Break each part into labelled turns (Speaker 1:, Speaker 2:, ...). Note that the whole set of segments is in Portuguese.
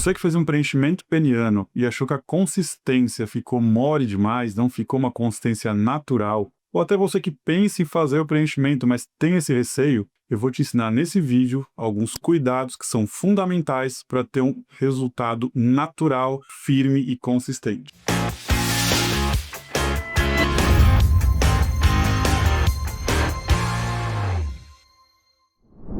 Speaker 1: Você que fez um preenchimento peniano e achou que a consistência ficou mole demais, não ficou uma consistência natural, ou até você que pensa em fazer o preenchimento, mas tem esse receio, eu vou te ensinar nesse vídeo alguns cuidados que são fundamentais para ter um resultado natural, firme e consistente.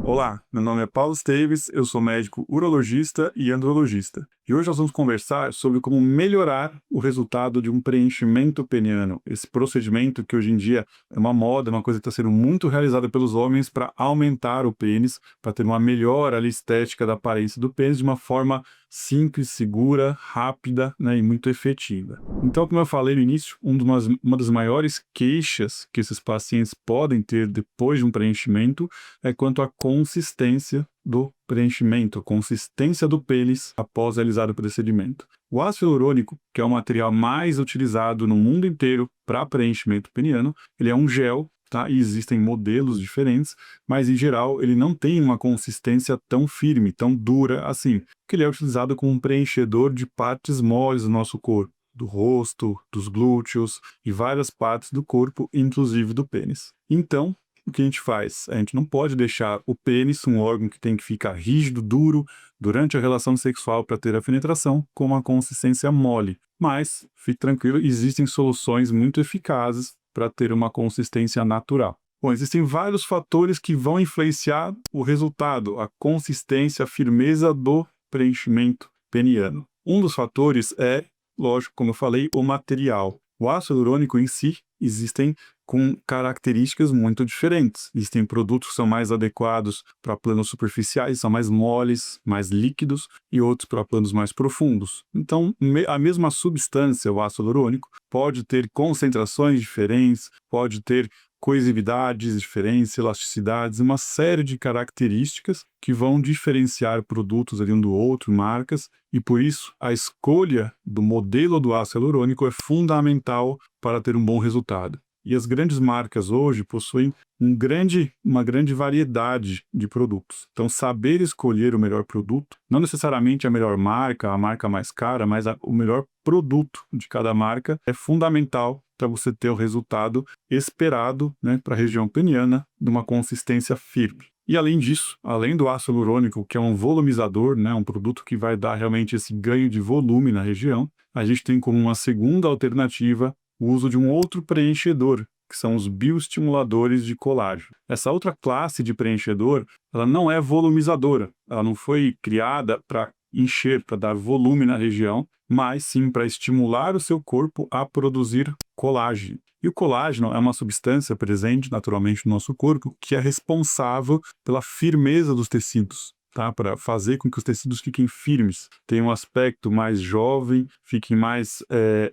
Speaker 1: Olá, meu nome é Paulo Esteves, eu sou médico urologista e andrologista. E hoje nós vamos conversar sobre como melhorar o resultado de um preenchimento peniano. Esse procedimento que hoje em dia é uma moda, uma coisa que está sendo muito realizada pelos homens para aumentar o pênis, para ter uma melhora ali, estética da aparência do pênis de uma forma simples, segura, rápida, né, e muito efetiva. Então, como eu falei no início, uma das maiores queixas que esses pacientes podem ter depois de um preenchimento é quanto à consistência do preenchimento, a consistência do pênis após realizar o procedimento. O ácido hialurônico, que é o material mais utilizado no mundo inteiro para preenchimento peniano, ele é um gel, tá? E existem modelos diferentes, mas em geral ele não tem uma consistência tão firme, tão dura assim, porque ele é utilizado como um preenchedor de partes moles do nosso corpo, do rosto, dos glúteos e várias partes do corpo, inclusive do pênis. Então, o que a gente faz? A gente não pode deixar o pênis, um órgão que tem que ficar rígido, duro, durante a relação sexual para ter a penetração, com uma consistência mole. Mas, fique tranquilo, existem soluções muito eficazes para ter uma consistência natural. Bom, existem vários fatores que vão influenciar o resultado, a consistência, a firmeza do preenchimento peniano. Um dos fatores é, lógico, como eu falei, o material. O ácido hialurônico em si existem com características muito diferentes. Existem produtos que são mais adequados para planos superficiais, são mais moles, mais líquidos, e outros para planos mais profundos. Então, a mesma substância, o ácido hialurônico, pode ter concentrações diferentes, pode ter coesividades diferentes, elasticidades, uma série de características que vão diferenciar produtos ali um do outro, marcas, e por isso a escolha do modelo do ácido hialurônico é fundamental para ter um bom resultado. E as grandes marcas hoje possuem uma grande variedade de produtos. Então, saber escolher o melhor produto, não necessariamente a melhor marca, a marca mais cara, mas o melhor produto de cada marca é fundamental para você ter o resultado esperado, né, para a região peniana, de uma consistência firme. E além disso, além do ácido hialurônico, que é um volumizador, né, um produto que vai dar realmente esse ganho de volume na região, a gente tem como uma segunda alternativa o uso de um outro preenchedor, que são os bioestimuladores de colágeno. Essa outra classe de preenchedor, ela não é volumizadora, ela não foi criada para encher, para dar volume na região, mas sim para estimular o seu corpo a produzir colágeno. E o colágeno é uma substância presente naturalmente no nosso corpo que é responsável pela firmeza dos tecidos, tá? Para fazer com que os tecidos fiquem firmes, tenham um aspecto mais jovem, fiquem mais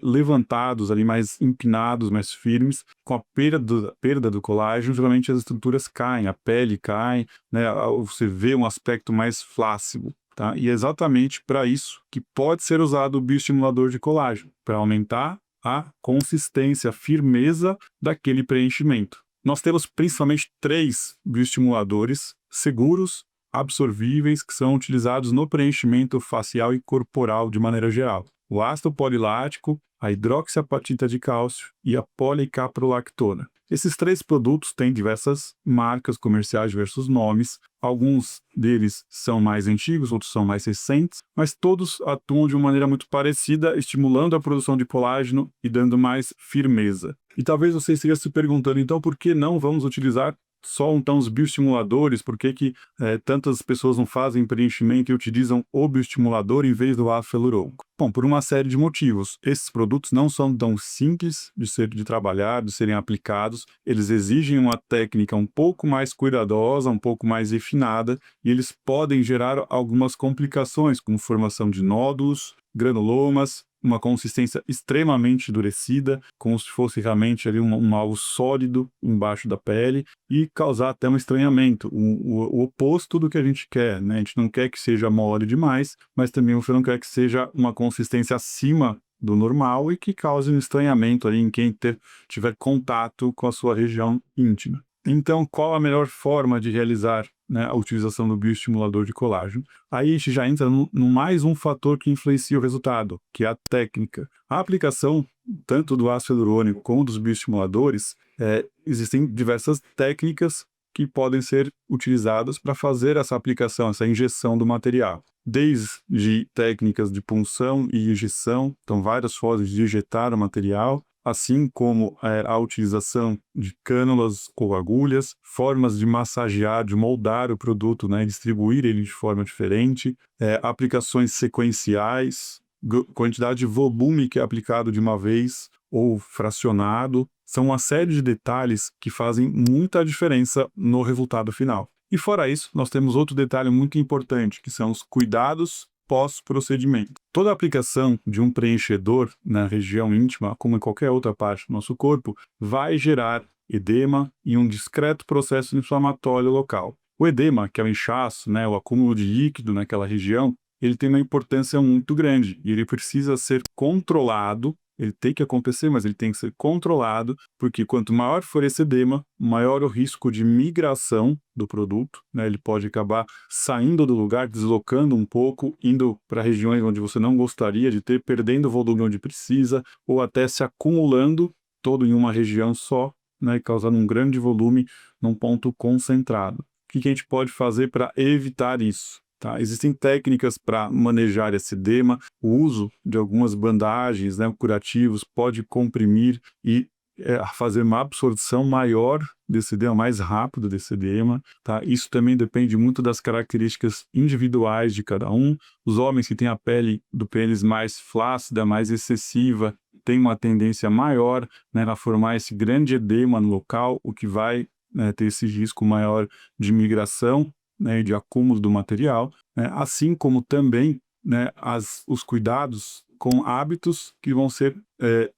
Speaker 1: levantados, ali, mais empinados, mais firmes. Com a perda do colágeno, geralmente as estruturas caem, a pele cai, né? Você vê um aspecto mais flácido. Tá? E é exatamente para isso que pode ser usado o bioestimulador de colágeno, para aumentar a consistência, a firmeza daquele preenchimento. Nós temos principalmente 3 bioestimuladores seguros, absorvíveis, que são utilizados no preenchimento facial e corporal de maneira geral. O ácido polilático, a hidroxiapatita de cálcio e a policaprolactona. Esses 3 produtos têm diversas marcas comerciais, diversos nomes. Alguns deles são mais antigos, outros são mais recentes, mas todos atuam de uma maneira muito parecida, estimulando a produção de colágeno e dando mais firmeza. E talvez você esteja se perguntando, então, por que não vamos utilizar só então os bioestimuladores? Por que tantas pessoas não fazem preenchimento e utilizam o bioestimulador em vez do ácido hialurônico? Bom, por uma série de motivos. Esses produtos não são tão simples de trabalhar, de serem aplicados. Eles exigem uma técnica um pouco mais cuidadosa, um pouco mais refinada, e eles podem gerar algumas complicações, como formação de nódulos, granulomas, uma consistência extremamente endurecida, como se fosse realmente ali algo sólido embaixo da pele, e causar até um estranhamento, o oposto do que a gente quer, né? A gente não quer que seja mole demais, mas também você não quer que seja uma consistência acima do normal e que cause um estranhamento ali em quem tiver contato com a sua região íntima. Então, qual a melhor forma de realizar né, a utilização do bioestimulador de colágeno. Aí a gente já entra no mais um fator que influencia o resultado, que é a técnica. A aplicação tanto do ácido hialurônico como dos bioestimuladores, existem diversas técnicas que podem ser utilizadas para fazer essa aplicação, essa injeção do material. Desde técnicas de punção e injeção, então várias formas de injetar o material, assim como a utilização de cânulas ou agulhas, formas de massagear, de moldar o produto, né, distribuir ele de forma diferente, aplicações sequenciais, quantidade de volume que é aplicado de uma vez ou fracionado, são uma série de detalhes que fazem muita diferença no resultado final. E fora isso, nós temos outro detalhe muito importante, que são os cuidados pós-procedimento. Toda aplicação de um preenchedor na região íntima, como em qualquer outra parte do nosso corpo, vai gerar edema e um discreto processo inflamatório local. O edema, que é o inchaço, né, o acúmulo de líquido naquela região, ele tem uma importância muito grande e ele precisa ser controlado. Ele tem que acontecer, mas ele tem que ser controlado, porque quanto maior for esse edema, maior o risco de migração do produto, né? Ele pode acabar saindo do lugar, deslocando um pouco, indo para regiões onde você não gostaria de ter, perdendo o volume onde precisa, ou até se acumulando todo em uma região só, né? Causando um grande volume num ponto concentrado. O que a gente pode fazer para evitar isso? Tá? Existem técnicas para manejar esse edema, o uso de algumas bandagens, né, curativos, pode comprimir e fazer uma absorção maior desse edema, mais rápido desse edema. Tá? Isso também depende muito das características individuais de cada um. Os homens que têm a pele do pênis mais flácida, mais excessiva, têm uma tendência maior, né, a formar esse grande edema no local, o que vai, né, ter esse risco maior de migração, né, de acúmulo do material, né, assim como também, né, os cuidados com hábitos que vão ser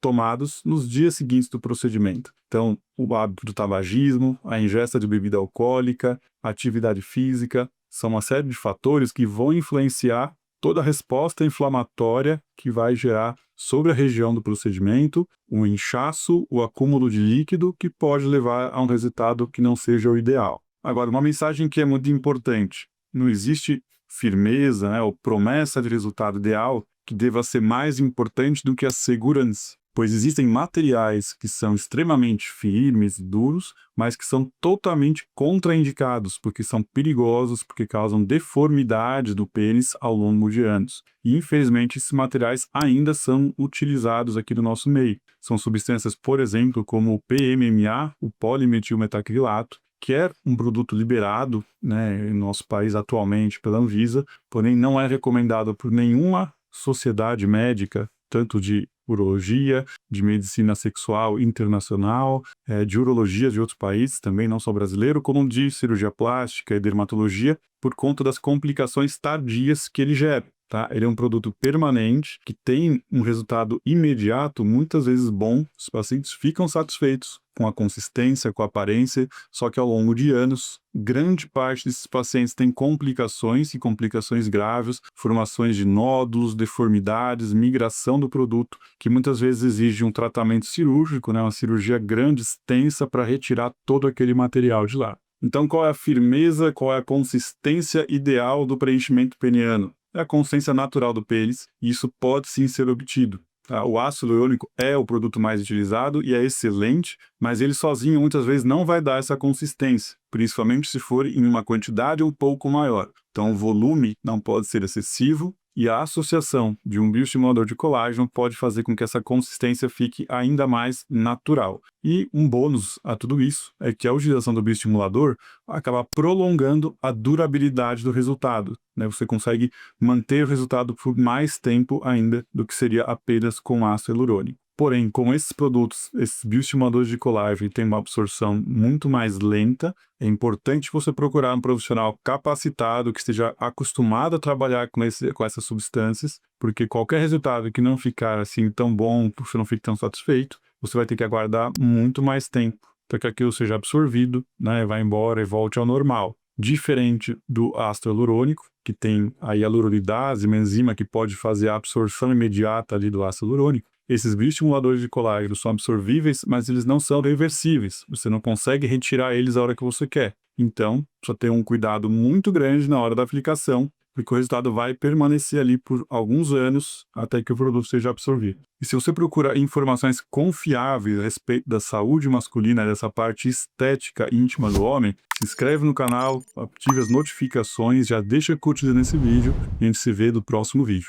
Speaker 1: tomados nos dias seguintes do procedimento. Então, o hábito do tabagismo, a ingesta de bebida alcoólica, a atividade física, são uma série de fatores que vão influenciar toda a resposta inflamatória que vai gerar sobre a região do procedimento, o inchaço, o acúmulo de líquido, que pode levar a um resultado que não seja o ideal. Agora, uma mensagem que é muito importante: não existe firmeza, né, ou promessa de resultado ideal que deva ser mais importante do que a segurança, pois existem materiais que são extremamente firmes e duros, mas que são totalmente contraindicados, porque são perigosos, porque causam deformidades do pênis ao longo de anos. E, infelizmente, esses materiais ainda são utilizados aqui no nosso meio. São substâncias, por exemplo, como o PMMA, o polimetilmetacrilato, que é um produto liberado, né, em nosso país atualmente pela Anvisa, porém não é recomendado por nenhuma sociedade médica, tanto de urologia, de medicina sexual internacional, de urologia de outros países, também não só brasileiro, como de cirurgia plástica e dermatologia, por conta das complicações tardias que ele gera. Tá? Ele é um produto permanente, que tem um resultado imediato, muitas vezes bom, os pacientes ficam satisfeitos com a consistência, com a aparência, só que ao longo de anos, grande parte desses pacientes tem complicações e complicações graves, formações de nódulos, deformidades, migração do produto, que muitas vezes exige um tratamento cirúrgico, né, uma cirurgia grande, extensa, para retirar todo aquele material de lá. Então, qual é a firmeza, qual é a consistência ideal do preenchimento peniano? É a consistência natural do pênis, e isso pode sim ser obtido. Tá? O ácido hialurônico é o produto mais utilizado e é excelente, mas ele sozinho muitas vezes não vai dar essa consistência, principalmente se for em uma quantidade um pouco maior. Então o volume não pode ser excessivo, e a associação de um bioestimulador de colágeno pode fazer com que essa consistência fique ainda mais natural. E um bônus a tudo isso é que a utilização do bioestimulador acaba prolongando a durabilidade do resultado, né? Você consegue manter o resultado por mais tempo ainda do que seria apenas com ácido hialurônico. Porém, com esses produtos, esses bioestimuladores de colágeno têm uma absorção muito mais lenta, é importante você procurar um profissional capacitado, que esteja acostumado a trabalhar com essas substâncias, porque qualquer resultado que não ficar assim tão bom, você não fique tão satisfeito, você vai ter que aguardar muito mais tempo para que aquilo seja absorvido, né, vá embora e volte ao normal. Diferente do ácido hialurônico, que tem a hialuronidase, uma enzima que pode fazer a absorção imediata ali do ácido hialurônico, esses bioestimuladores de colágeno são absorvíveis, mas eles não são reversíveis. Você não consegue retirar eles a hora que você quer. Então, precisa ter um cuidado muito grande na hora da aplicação, porque o resultado vai permanecer ali por alguns anos até que o produto seja absorvido. E se você procura informações confiáveis a respeito da saúde masculina, dessa parte estética íntima do homem, se inscreve no canal, ative as notificações, já deixa curtida nesse vídeo e a gente se vê no próximo vídeo.